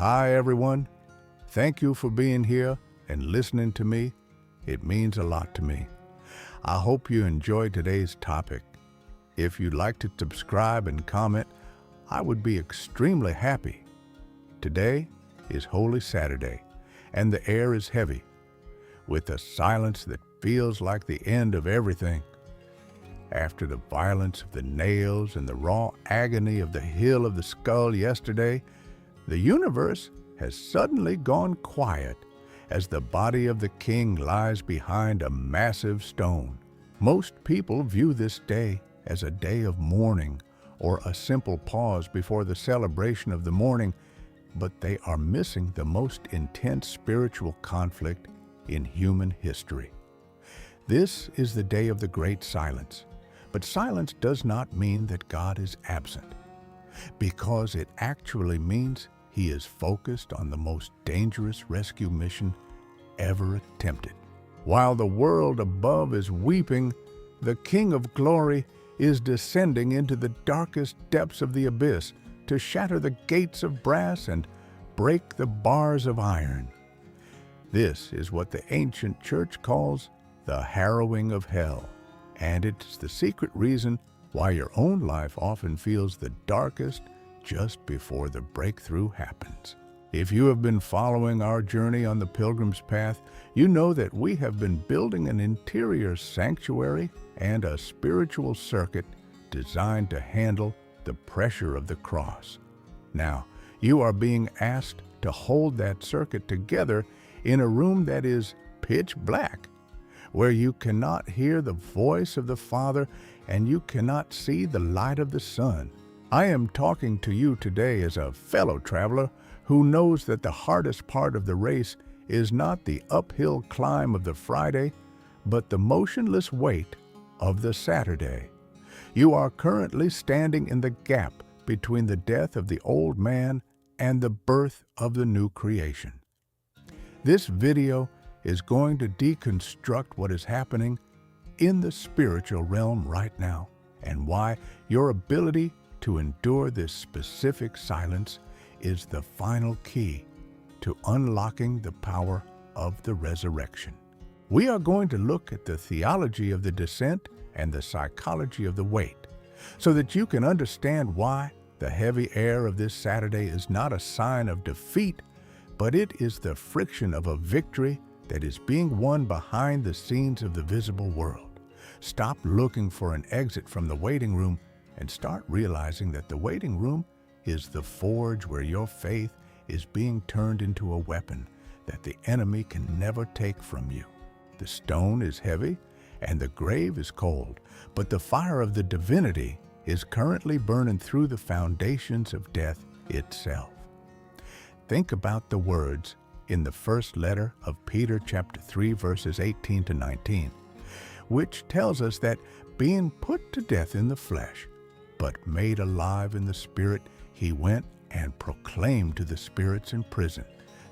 Hi, everyone. Thank you for being here and listening to me. It means a lot to me. I hope you enjoyed today's topic. If you'd like to subscribe and comment, I would be extremely happy. Today is Holy Saturday, and the air is heavy, with a silence that feels like the end of everything. After the violence of the nails and the raw agony of the hill of the skull yesterday, the universe has suddenly gone quiet as the body of the king lies behind a massive stone. Most people view this day as a day of mourning or a simple pause before the celebration of the morning, but they are missing the most intense spiritual conflict in human history. This is the day of the great silence, but silence does not mean that God is absent, because it actually means He is focused on the most dangerous rescue mission ever attempted. While the world above is weeping, the King of Glory is descending into the darkest depths of the abyss to shatter the gates of brass and break the bars of iron. This is what the ancient church calls the Harrowing of Hell, and it's the secret reason why your own life often feels the darkest just before the breakthrough happens. If you have been following our journey on the Pilgrim's path, you know that we have been building an interior sanctuary and a spiritual circuit designed to handle the pressure of the cross. Now, you are being asked to hold that circuit together in a room that is pitch black, where you cannot hear the voice of the Father and you cannot see the light of the sun. I am talking to you today as a fellow traveler who knows that the hardest part of the race is not the uphill climb of the Friday, but the motionless weight of the Saturday. You are currently standing in the gap between the death of the old man and the birth of the new creation. This video is going to deconstruct what is happening in the spiritual realm right now and why your ability to endure this specific silence is the final key to unlocking the power of the resurrection. We are going to look at the theology of the descent and the psychology of the wait, so that you can understand why the heavy air of this Saturday is not a sign of defeat, but it is the friction of a victory that is being won behind the scenes of the visible world. Stop looking for an exit from the waiting room and start realizing that the waiting room is the forge where your faith is being turned into a weapon that the enemy can never take from you. The stone is heavy and the grave is cold, but the fire of the divinity is currently burning through the foundations of death itself. Think about the words in the first letter of Peter chapter 3, verses 18 to 19, which tells us that being put to death in the flesh, but made alive in the Spirit, He went and proclaimed to the spirits in prison.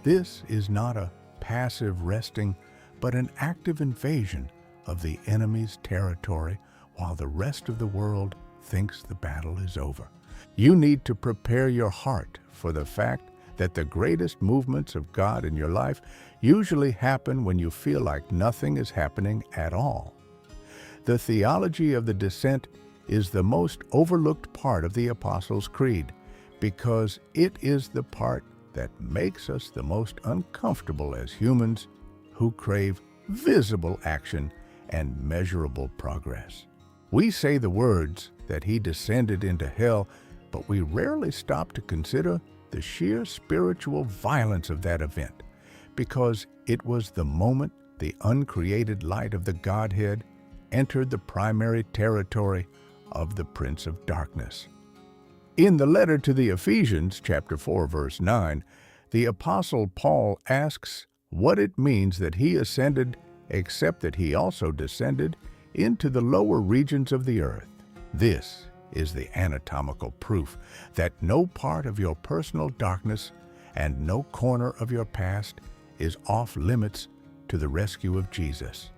This is not a passive resting, but an active invasion of the enemy's territory while the rest of the world thinks the battle is over. You need to prepare your heart for the fact that the greatest movements of God in your life usually happen when you feel like nothing is happening at all. The theology of the descent is the most overlooked part of the Apostles' Creed, because it is the part that makes us the most uncomfortable as humans who crave visible action and measurable progress. We say the words that He descended into hell, but we rarely stop to consider the sheer spiritual violence of that event, because it was the moment the uncreated light of the Godhead entered the primary territory of the Prince of Darkness. In the letter to the Ephesians, chapter 4, verse 9, the Apostle Paul asks what it means that He ascended, except that He also descended into the lower regions of the earth. This is the anatomical proof that no part of your personal darkness and no corner of your past is off limits to the rescue of Jesus.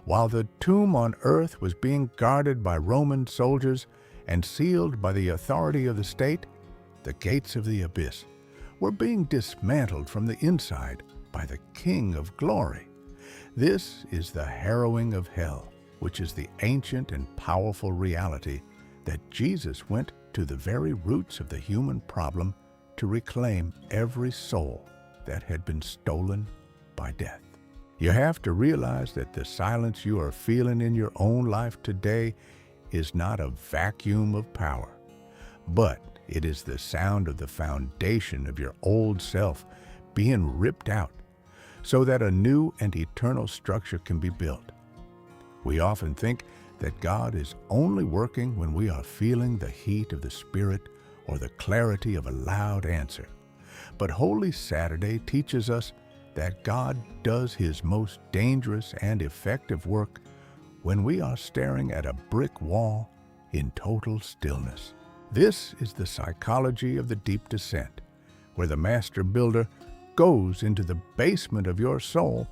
While the tomb on earth was being guarded by Roman soldiers and sealed by the authority of the state, the gates of the abyss We're being dismantled from the inside by the King of Glory. This is the harrowing of hell, which is the ancient and powerful reality that Jesus went to the very roots of the human problem to reclaim every soul that had been stolen by death. You have to realize that the silence you are feeling in your own life today is not a vacuum of power, but it is the sound of the foundation of your old self being ripped out so that a new and eternal structure can be built. We often think that God is only working when we are feeling the heat of the Spirit or the clarity of a loud answer. But Holy Saturday teaches us that God does His most dangerous and effective work when we are staring at a brick wall in total stillness. This is the psychology of the deep descent, where the master builder goes into the basement of your soul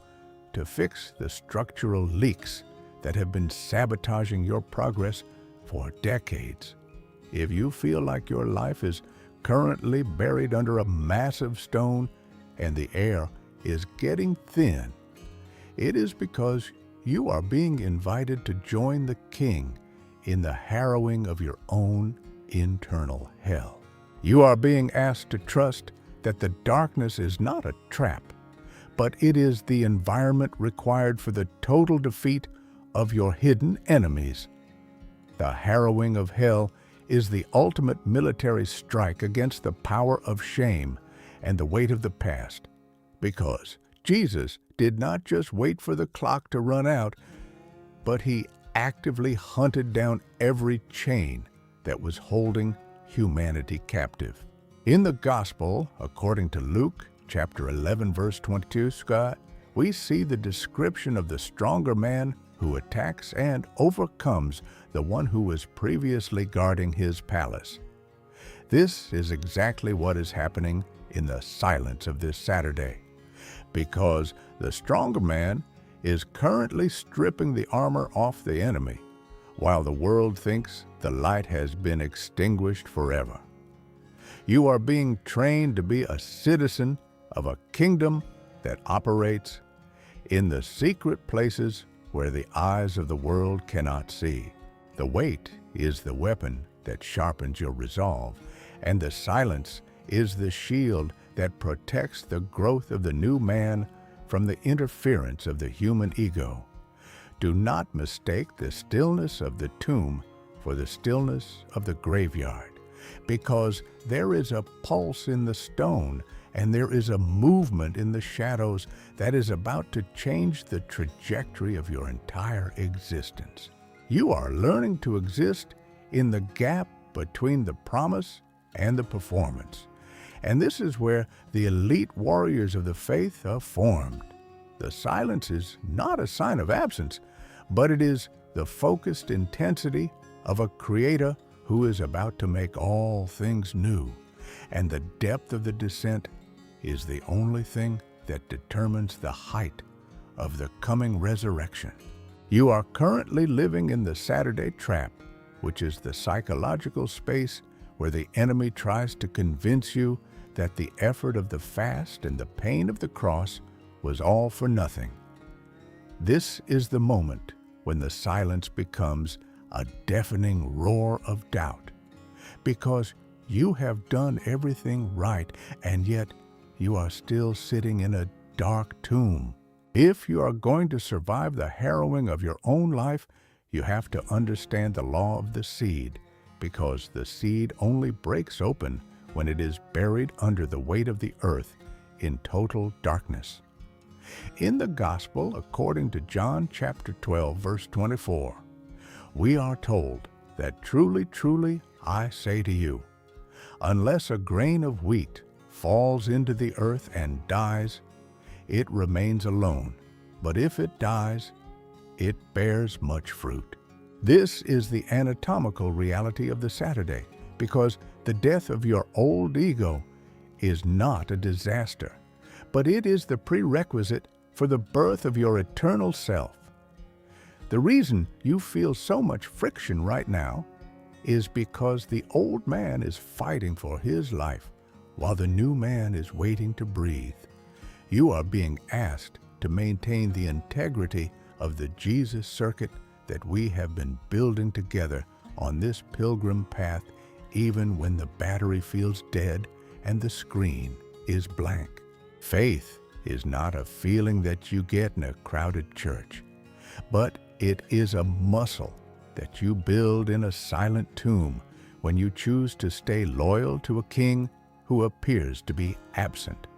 to fix the structural leaks that have been sabotaging your progress for decades. If you feel like your life is currently buried under a massive stone and the air is getting thin, it is because you are being invited to join the King in the harrowing of your own internal hell. You are being asked to trust that the darkness is not a trap, but it is the environment required for the total defeat of your hidden enemies. The harrowing of hell is the ultimate military strike against the power of shame and the weight of the past, because Jesus did not just wait for the clock to run out, but He actively hunted down every chain that was holding humanity captive. In the Gospel, according to Luke, chapter 11, verse 22, Scott, we see the description of the stronger man who attacks and overcomes the one who was previously guarding his palace. This is exactly what is happening in the silence of this Saturday, because the stronger man is currently stripping the armor off the enemy, while the world thinks the light has been extinguished forever. You are being trained to be a citizen of a kingdom that operates in the secret places where the eyes of the world cannot see. The weight is the weapon that sharpens your resolve, and the silence is the shield that protects the growth of the new man from the interference of the human ego. Do not mistake the stillness of the tomb for the stillness of the graveyard, because there is a pulse in the stone and there is a movement in the shadows that is about to change the trajectory of your entire existence. You are learning to exist in the gap between the promise and the performance, and this is where the elite warriors of the faith are formed. The silence is not a sign of absence, but it is the focused intensity of a creator who is about to make all things new, and the depth of the descent is the only thing that determines the height of the coming resurrection. You are currently living in the Saturday trap, which is the psychological space where the enemy tries to convince you that the effort of the fast and the pain of the cross was all for nothing. This is the moment when the silence becomes a deafening roar of doubt, because you have done everything right, and yet you are still sitting in a dark tomb. If you are going to survive the harrowing of your own life, you have to understand the law of the seed, because the seed only breaks open when it is buried under the weight of the earth in total darkness. In the Gospel, according to John chapter 12, verse 24, we are told that truly, truly, I say to you, unless a grain of wheat falls into the earth and dies, it remains alone, but if it dies, it bears much fruit. This is the anatomical reality of the Saturday, because the death of your old ego is not a disaster, but it is the prerequisite for the birth of your eternal self. The reason you feel so much friction right now is because the old man is fighting for his life while the new man is waiting to breathe. You are being asked to maintain the integrity of the Jesus circuit that we have been building together on this pilgrim path, even when the battery feels dead and the screen is blank. Faith is not a feeling that you get in a crowded church, but it is a muscle that you build in a silent tomb when you choose to stay loyal to a king who appears to be absent.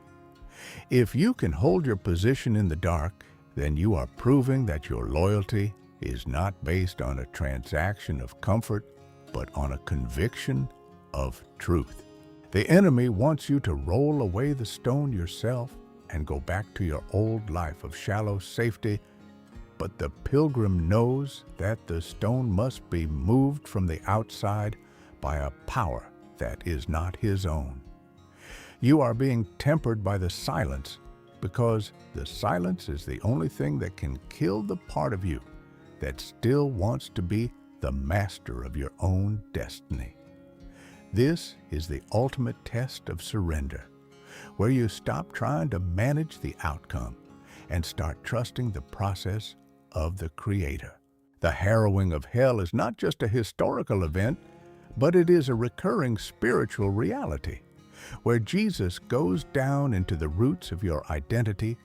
If you can hold your position in the dark, then you are proving that your loyalty is not based on a transaction of comfort, but on a conviction of truth. The enemy wants you to roll away the stone yourself and go back to your old life of shallow safety, but the pilgrim knows that the stone must be moved from the outside by a power that is not his own. You are being tempered by the silence because the silence is the only thing that can kill the part of you that still wants to be the master of your own destiny. This is the ultimate test of surrender, where you stop trying to manage the outcome and start trusting the process of the Creator. The Harrowing of Hell is not just a historical event, but it is a recurring spiritual reality, where Jesus goes down into the roots of your identity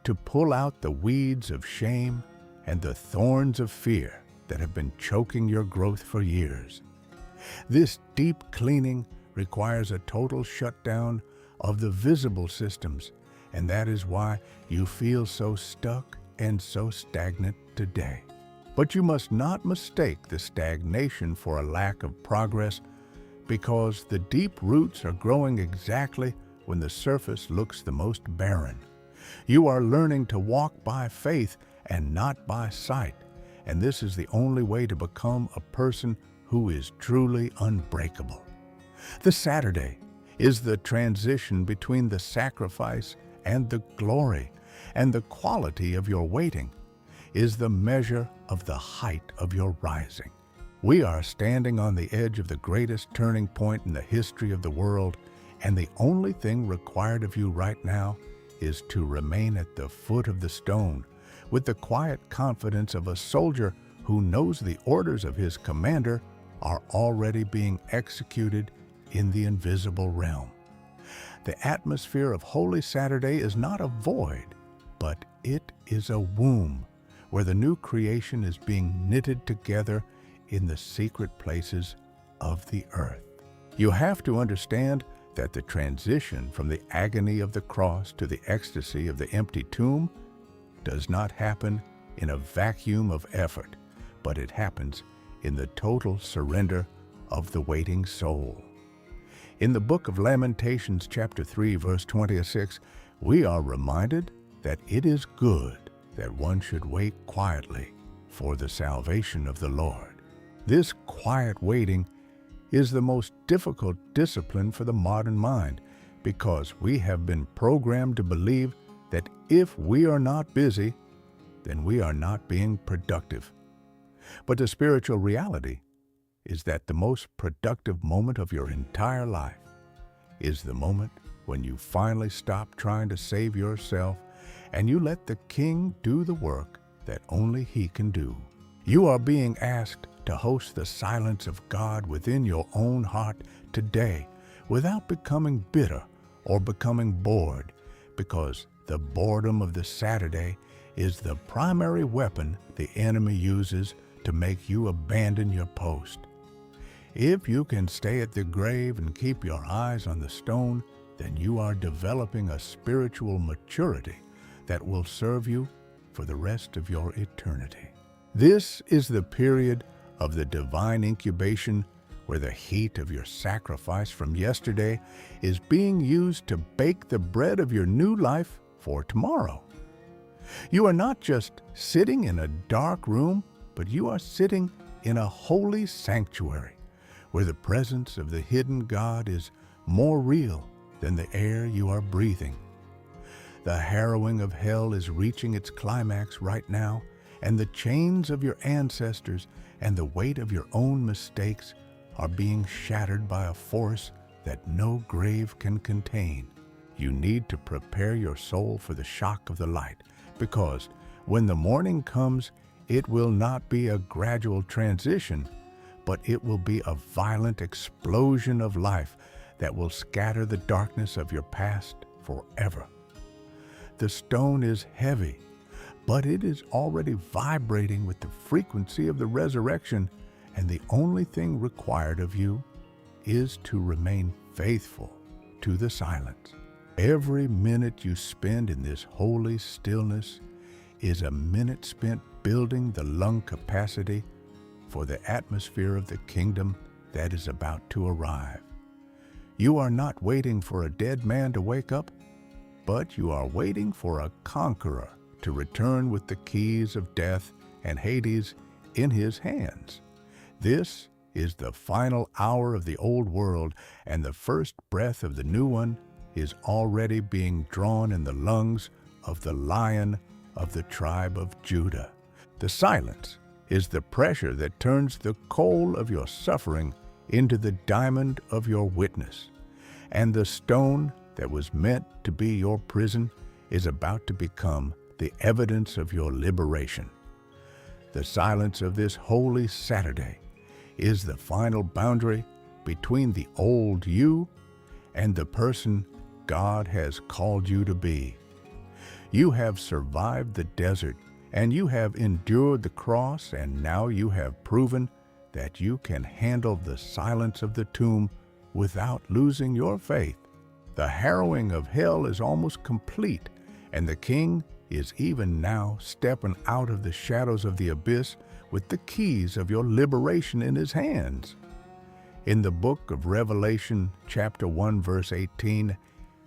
to pull out the weeds of shame and the thorns of fear that have been choking your growth for years. This deep cleaning requires a total shutdown of the visible systems, and that is why you feel so stuck and so stagnant today. But you must not mistake the stagnation for a lack of progress, because the deep roots are growing exactly when the surface looks the most barren. You are learning to walk by faith and not by sight, and this is the only way to become a person who is truly unbreakable. The Saturday is the transition between the sacrifice and the glory, and the quality of your waiting is the measure of the height of your rising. We are standing on the edge of the greatest turning point in the history of the world, and the only thing required of you right now is to remain at the foot of the stone with the quiet confidence of a soldier who knows the orders of his commander are already being executed in the invisible realm. The atmosphere of Holy Saturday is not a void, but it is a womb where the new creation is being knitted together in the secret places of the earth. You have to understand that the transition from the agony of the cross to the ecstasy of the empty tomb does not happen in a vacuum of effort, but it happens in the total surrender of the waiting soul. In the book of Lamentations, chapter 3, verse 26, we are reminded that it is good that one should wait quietly for the salvation of the Lord. This quiet waiting is the most difficult discipline for the modern mind, because we have been programmed to believe that if we are not busy, then we are not being productive. But the spiritual reality is that the most productive moment of your entire life is the moment when you finally stop trying to save yourself and you let the King do the work that only He can do. You are being asked to host the silence of God within your own heart today without becoming bitter or becoming bored, because the boredom of the Saturday is the primary weapon the enemy uses to make you abandon your post. If you can stay at the grave and keep your eyes on the stone, then you are developing a spiritual maturity that will serve you for the rest of your eternity. This is the period of the divine incubation where the heat of your sacrifice from yesterday is being used to bake the bread of your new life for tomorrow. You are not just sitting in a dark room, but you are sitting in a holy sanctuary where the presence of the hidden God is more real than the air you are breathing. The harrowing of hell is reaching its climax right now, and the chains of your ancestors and the weight of your own mistakes are being shattered by a force that no grave can contain. You need to prepare your soul for the shock of the light, because when the morning comes, it will not be a gradual transition, but it will be a violent explosion of life that will scatter the darkness of your past forever. The stone is heavy, but it is already vibrating with the frequency of the resurrection, and the only thing required of you is to remain faithful to the silence. Every minute you spend in this holy stillness is a minute spent building the lung capacity for the atmosphere of the kingdom that is about to arrive. You are not waiting for a dead man to wake up, but you are waiting for a conqueror to return with the keys of death and Hades in his hands. This is the final hour of the old world, and the first breath of the new one is already being drawn in the lungs of the Lion of the tribe of Judah. The silence is the pressure that turns the coal of your suffering into the diamond of your witness, and the stone that was meant to be your prison is about to become the evidence of your liberation. The silence of this holy Saturday is the final boundary between the old you and the person God has called you to be. You have survived the desert, and you have endured the cross, and now you have proven that you can handle the silence of the tomb without losing your faith. The harrowing of hell is almost complete, and the King is even now stepping out of the shadows of the abyss with the keys of your liberation in his hands. In the book of Revelation, chapter 1, verse 18,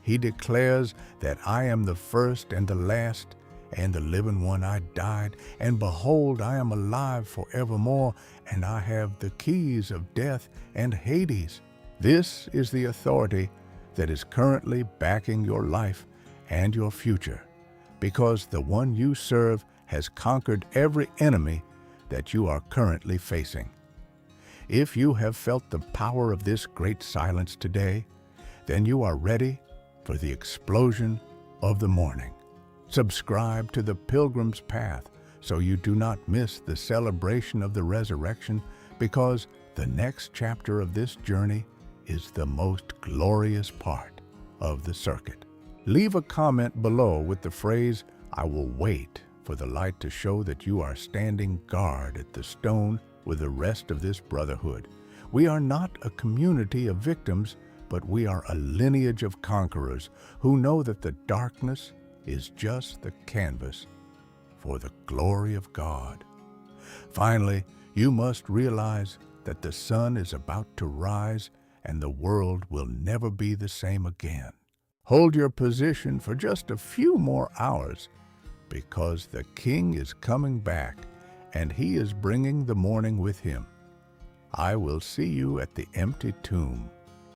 he declares that I am the first and the last, and the living one. I died, and behold, I am alive forevermore, and I have the keys of death and Hades. This is the authority that is currently backing your life and your future, because the one you serve has conquered every enemy that you are currently facing. If you have felt the power of this great silence today, then you are ready for the explosion of the morning. Subscribe to the Pilgrim's Path so you do not miss the celebration of the resurrection, because the next chapter of this journey is the most glorious part of the circuit. Leave a comment below with the phrase, "I will wait for the light to show that you are standing guard at the stone with the rest of this brotherhood." We are not a community of victims, but we are a lineage of conquerors who know that the darkness is just the canvas for the glory of God. Finally, you must realize that the sun is about to rise and the world will never be the same again. Hold your position for just a few more hours, because the King is coming back and he is bringing the morning with him. I will see you at the empty tomb.